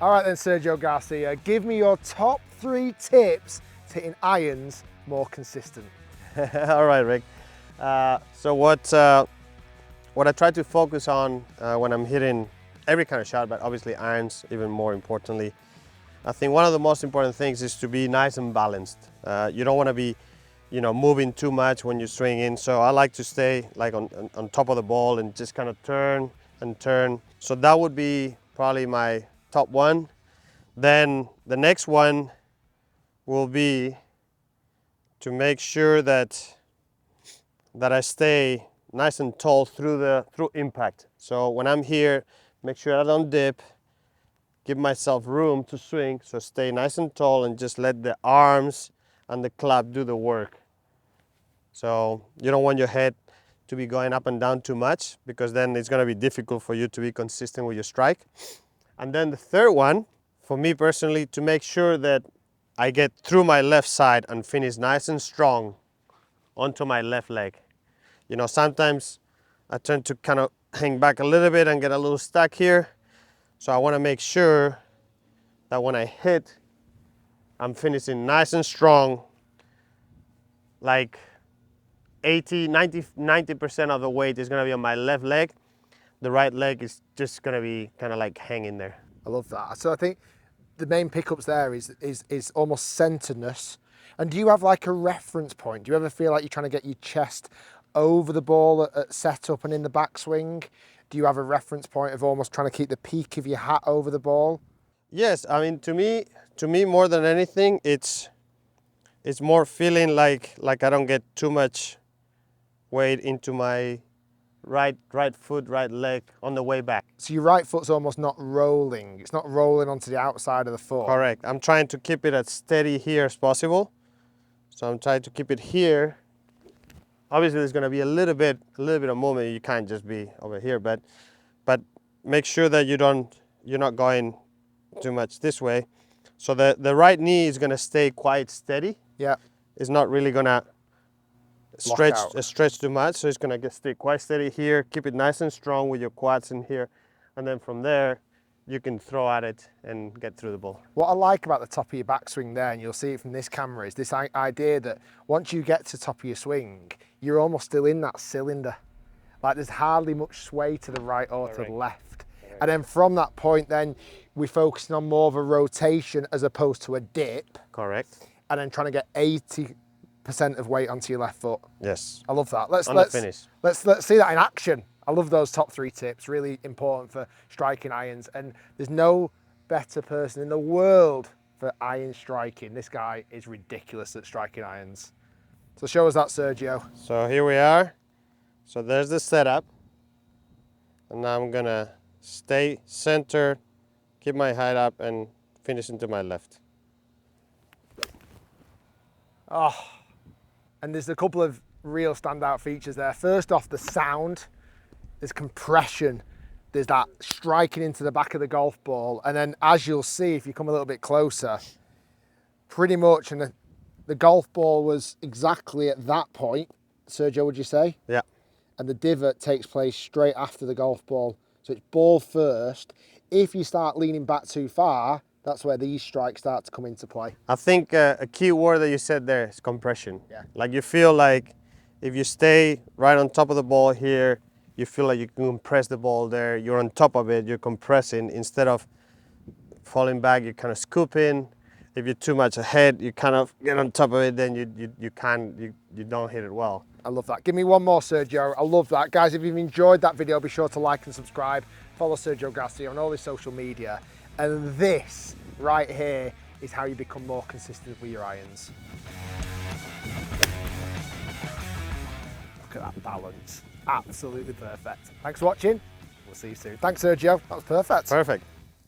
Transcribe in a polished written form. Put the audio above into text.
All right then, Sergio Garcia, give me your top 3 tips to hitting irons more consistent. All right, Rick. So what I try to focus on when I'm hitting every kind of shot, but obviously irons even more importantly, I think one of the most important things is to be nice and balanced. You don't want to be, moving too much when you swing in. So I like to stay like on top of the ball and just kind of turn and turn. So that would be probably my top one. Then the next one will be to make sure that I stay nice and tall through impact. So when I'm here, make sure I don't dip, give myself room to swing, so stay nice and tall and just let the arms and the club do the work. So you don't want your head to be going up and down too much, because then it's going to be difficult for you to be consistent with your strike. And then the third one, for me personally, to make sure that I get through my left side and finish nice and strong onto my left leg. Sometimes I tend to kind of hang back a little bit and get a little stuck here. So I want to make sure that when I hit, I'm finishing nice and strong, like 90% of the weight is going to be on my left leg. The right leg is just going to be kind of like hanging there. I love that. So I think the main pickups there is almost centeredness. And do you have like a reference point? Do you ever feel like you're trying to get your chest over the ball at setup and in the backswing? Do you have a reference point of almost trying to keep the peak of your hat over the ball? Yes, I mean, to me more than anything, it's more feeling like I don't get too much weight into my right foot, right leg on the way back. So your right foot's almost not rolling. It's not rolling onto the outside of the foot. Correct. I'm trying to keep it as steady here as possible. So I'm trying to keep it here. Obviously, there's going to be a little bit of movement. You can't just be over here, but make sure that you're not going too much this way. So the right knee is going to stay quite steady. Yeah. It's not really going to stretch too much. So it's going to stay quite steady here. Keep it nice and strong with your quads in here, and then from there, you can throw at it and get through the ball. What I like about the top of your backswing there, and you'll see it from this camera, is this idea that once you get to the top of your swing, you're almost still in that cylinder. Like there's hardly much sway to the right or to the left. And then from that point, then we're focusing on more of a rotation as opposed to a dip. Correct. And then trying to get 80% of weight onto your left foot. Yes. I love that. Let's see that in action. I love those top 3 tips, really important for striking irons. And there's no better person in the world for iron striking. This guy is ridiculous at striking irons. So show us that, Sergio. So here we are. So there's the setup. And now I'm gonna stay centered, keep my height up and finish into my left. Oh, and there's a couple of real standout features there. First off, the sound. There's compression, there's that striking into the back of the golf ball, and then as you'll see if you come a little bit closer, pretty much, and the golf ball was exactly at that point, Sergio, would you say? Yeah. And the divot takes place straight after the golf ball, so it's ball first. If you start leaning back too far, that's where these strikes start to come into play. I think a key word that you said there is compression. Yeah. Like you feel like if you stay right on top of the ball here, you feel like you can compress the ball there. You're on top of it, you're compressing. Instead of falling back, you're kind of scooping. If you're too much ahead, you kind of get on top of it, then you don't hit it well. I love that. Give me one more, Sergio. I love that. Guys, if you've enjoyed that video, be sure to like and subscribe. Follow Sergio Garcia on all his social media. And this right here is how you become more consistent with your irons. Look at that balance. Absolutely perfect. Thanks for watching. We'll see you soon. Thanks, Sergio. That was perfect. Perfect.